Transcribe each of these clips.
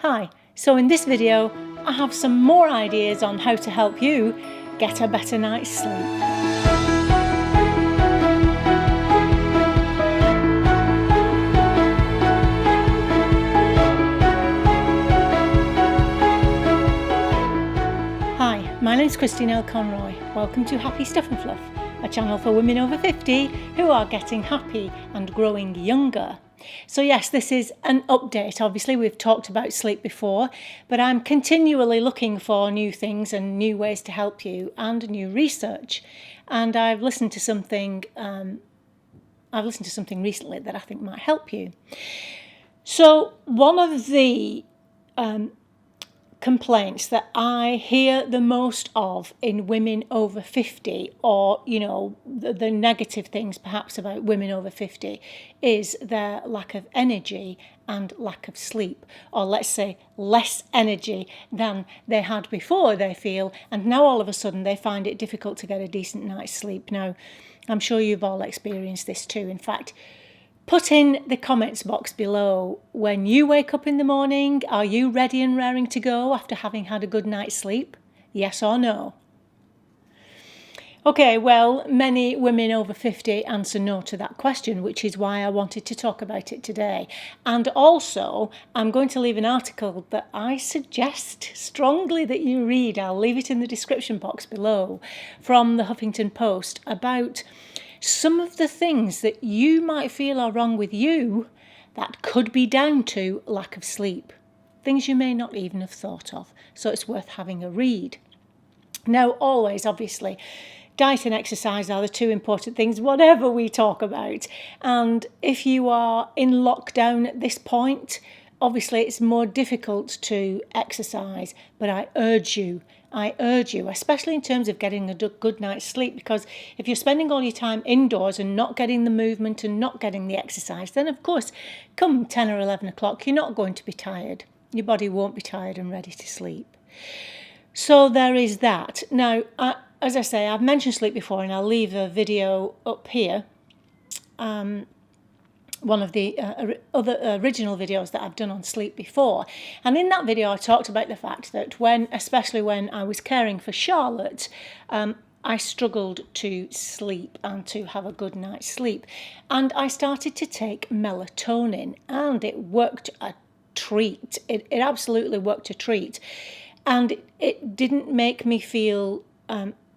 Hi, so in this video I have some more ideas on how to help you get a better night's sleep. Hi, my name's Christine L. Conroy. Welcome to Happy Stuff and Fluff, a channel for women over 50 who are getting happy and growing younger. So yes, this is an update. Obviously, we've talked about sleep before, but I'm continually looking for new things and new ways to help you and new research. And I've listened to something recently that I think might help you. So one of the complaints that I hear the most of in women over 50, or the negative things perhaps about women over 50, is their lack of energy and lack of sleep, or let's say less energy than they had before, they feel, and now all of a sudden they find it difficult to get a decent night's sleep. Now, I'm sure you've all experienced this too. In fact, put in the comments box below, when you wake up in the morning, are you ready and raring to go after having had a good night's sleep? Yes or no? Okay, well, many women over 50 answer no to that question, which is why I wanted to talk about it today. And also, I'm going to leave an article that I suggest strongly that you read. I'll leave it in the description box below, from the Huffington Post, about some of the things that you might feel are wrong with you that could be down to lack of sleep. Things you may not even have thought of. So it's worth having a read. Now, always, obviously, diet and exercise are the two important things, whatever we talk about. And if you are in lockdown at this point, obviously it's more difficult to exercise, but I urge you, especially in terms of getting a good night's sleep, because if you're spending all your time indoors and not getting the movement and not getting the exercise, then of course, come 10 or 11 o'clock, you're not going to be tired. Your body won't be tired and ready to sleep. So there is that. Now, as I say, I've mentioned sleep before, and I'll leave a video up here. One of the other original videos that I've done on sleep before. And in that video, I talked about the fact that especially when I was caring for Charlotte, I struggled to sleep and to have a good night's sleep. And I started to take melatonin, and it worked a treat. It absolutely worked a treat. And it didn't make me feel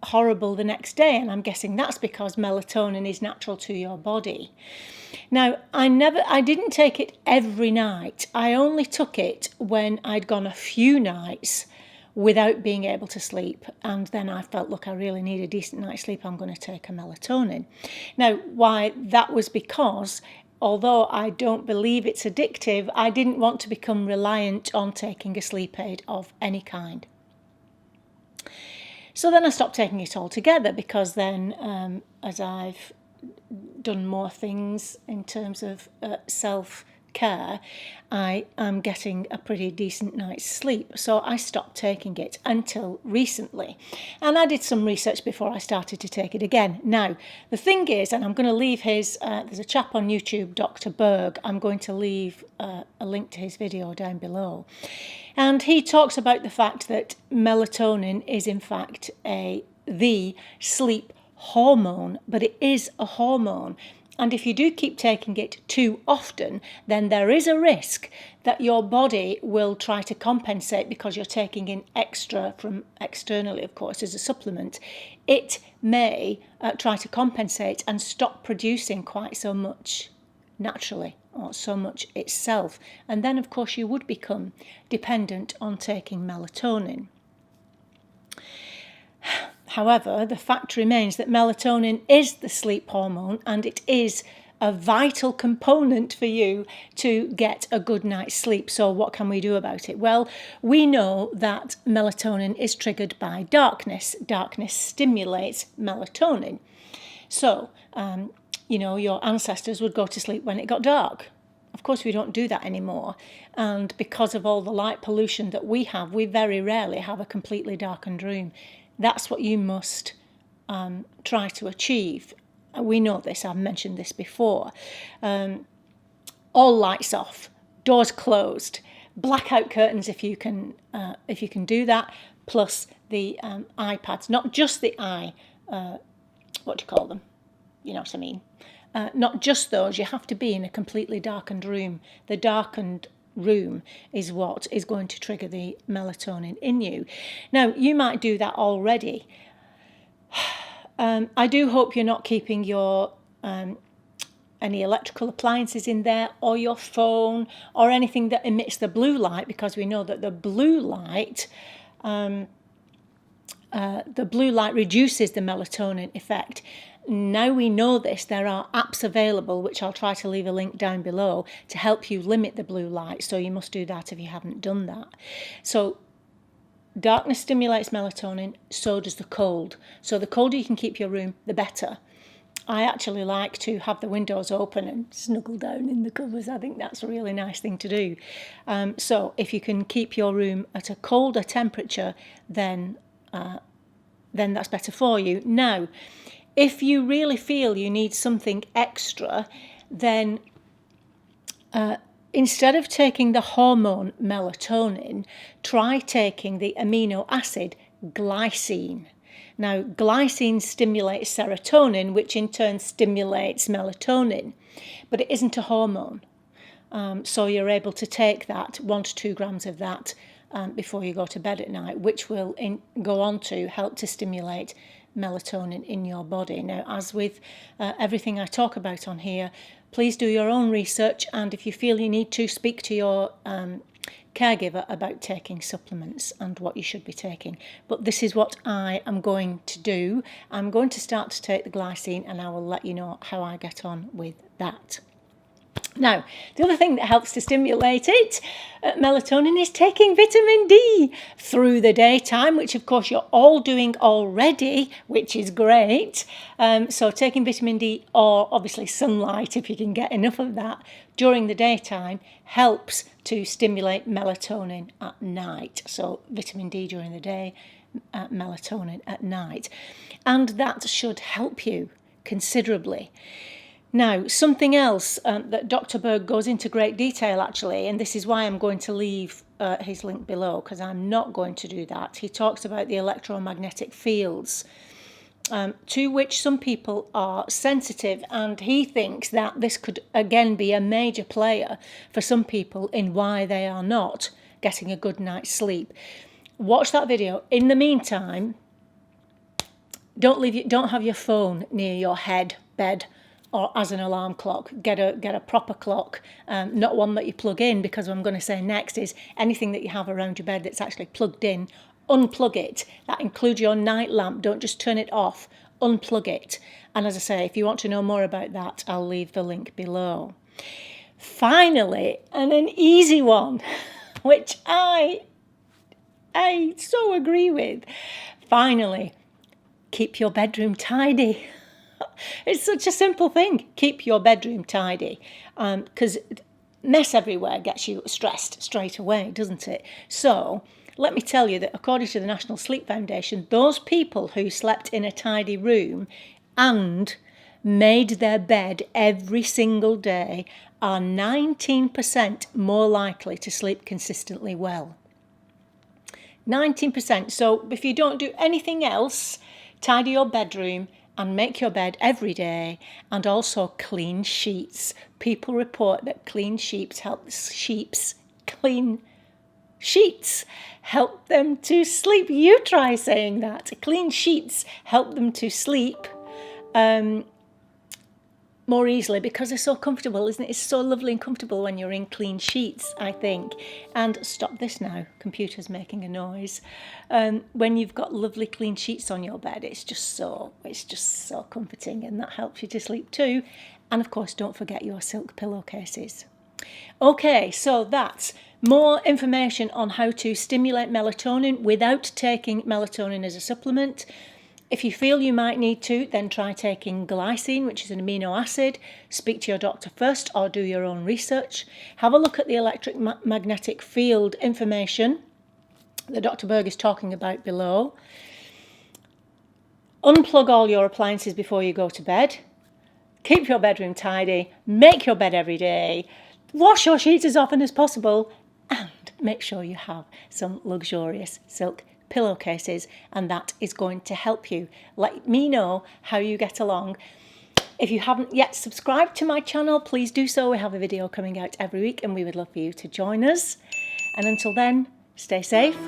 horrible the next day, and I'm guessing that's because melatonin is natural to your body. Now, I didn't take it every night. I only took it when I'd gone a few nights without being able to sleep, and then I felt, look, I really need a decent night's sleep, I'm going to take a melatonin. Now, why? That was because, although I don't believe it's addictive, I didn't want to become reliant on taking a sleep aid of any kind. So then I stopped taking it altogether, because then as I've done more things in terms of self-care, I am getting a pretty decent night's sleep. So I stopped taking it until recently. And I did some research before I started to take it again. Now, the thing is, and I'm going to leave there's a chap on YouTube, Dr. Berg. I'm going to leave a link to his video down below. And he talks about the fact that melatonin is in fact the sleep hormone, but it is a hormone. And if you do keep taking it too often, then there is a risk that your body will try to compensate, because you're taking in extra from externally, of course, as a supplement. It may try to compensate and stop producing quite so much naturally, or so much itself. And then, of course, you would become dependent on taking melatonin. However, the fact remains that melatonin is the sleep hormone, and it is a vital component for you to get a good night's sleep. So what can we do about it? Well, we know that melatonin is triggered by darkness. Darkness stimulates melatonin. So, your ancestors would go to sleep when it got dark. Of course, we don't do that anymore. And because of all the light pollution that we have, we very rarely have a completely darkened room. That's what you must try to achieve. We know this, I've mentioned this before. All lights off, doors closed, blackout curtains if you can do that, plus the iPads, not just the what do you call them? You know what I mean? Not just those. You have to be in a completely darkened room. The darkened room is what is going to trigger the melatonin in you. Now, you might do that already. I do hope you're not keeping your any electrical appliances in there, or your phone, or anything that emits the blue light, because we know that the blue light reduces the melatonin effect. Now we know this, there are apps available, which I'll try to leave a link down below, to help you limit the blue light. So you must do that if you haven't done that. So darkness stimulates melatonin, so does the cold. So the colder you can keep your room, the better. I actually like to have the windows open and snuggle down in the covers. I think that's a really nice thing to do. So if you can keep your room at a colder temperature, then that's better for you. Now, if you really feel you need something extra, then instead of taking the hormone melatonin, try taking the amino acid glycine. Now, glycine stimulates serotonin, which in turn stimulates melatonin, but it isn't a hormone. So you're able to take that 1 to 2 grams of that before you go to bed at night, which will go on to help to stimulate melatonin in your body. Now, as with everything I talk about on here, please do your own research, and if you feel you need to, speak to your caregiver about taking supplements and what you should be taking. But this is what I am going to do. I'm going to start to take the glycine, and I will let you know how I get on with that. Now, the other thing that helps to stimulate it, melatonin, is taking vitamin D through the daytime, which of course you're all doing already, which is great. So taking vitamin D, or obviously sunlight if you can get enough of that, during the daytime helps to stimulate melatonin at night. So vitamin D during the day, melatonin at night. And that should help you considerably. Now, something else that Dr. Berg goes into great detail, actually, and this is why I'm going to leave his link below, because I'm not going to do that. He talks about the electromagnetic fields, to which some people are sensitive, and he thinks that this could, again, be a major player for some people in why they are not getting a good night's sleep. Watch that video. In the meantime, don't have your phone near your bed, or as an alarm clock. Get a proper clock, not one that you plug in, because what I'm going to say next is anything that you have around your bed that's actually plugged in, unplug it. That includes your night lamp. Don't just turn it off, unplug it. And as I say, if you want to know more about that, I'll leave the link below. Finally, and an easy one, which I so agree with. Finally, keep your bedroom tidy. It's such a simple thing. Keep your bedroom tidy, because mess everywhere gets you stressed straight away, doesn't it? So let me tell you that according to the National Sleep Foundation, those people who slept in a tidy room and made their bed every single day are 19% more likely to sleep consistently well. 19%. So if you don't do anything else, tidy your bedroom and make your bed every day, and also clean sheets. People report that clean sheets help them to sleep. You try saying that. Clean sheets help them to sleep more easily, because they're so comfortable, isn't it? It's so lovely and comfortable when you're in clean sheets, I think. And stop this now, computer's making a noise. When you've got lovely clean sheets on your bed, it's just so comforting, and that helps you to sleep too. And of course, don't forget your silk pillowcases. Okay, so that's more information on how to stimulate melatonin without taking melatonin as a supplement. If you feel you might need to, then try taking glycine, which is an amino acid. Speak to your doctor first, or do your own research. Have a look at the electromagnetic field information that Dr. Berg is talking about below. Unplug all your appliances before you go to bed. Keep your bedroom tidy. Make your bed every day. Wash your sheets as often as possible. And make sure you have some luxurious silk pillowcases, and that is going to help you. Let me know how you get along. If you haven't yet subscribed to my channel, please do so. We have a video coming out every week and we would love for you to join us. And until then, stay safe,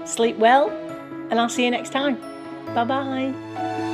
sleep well, and I'll see you next time. Bye-bye.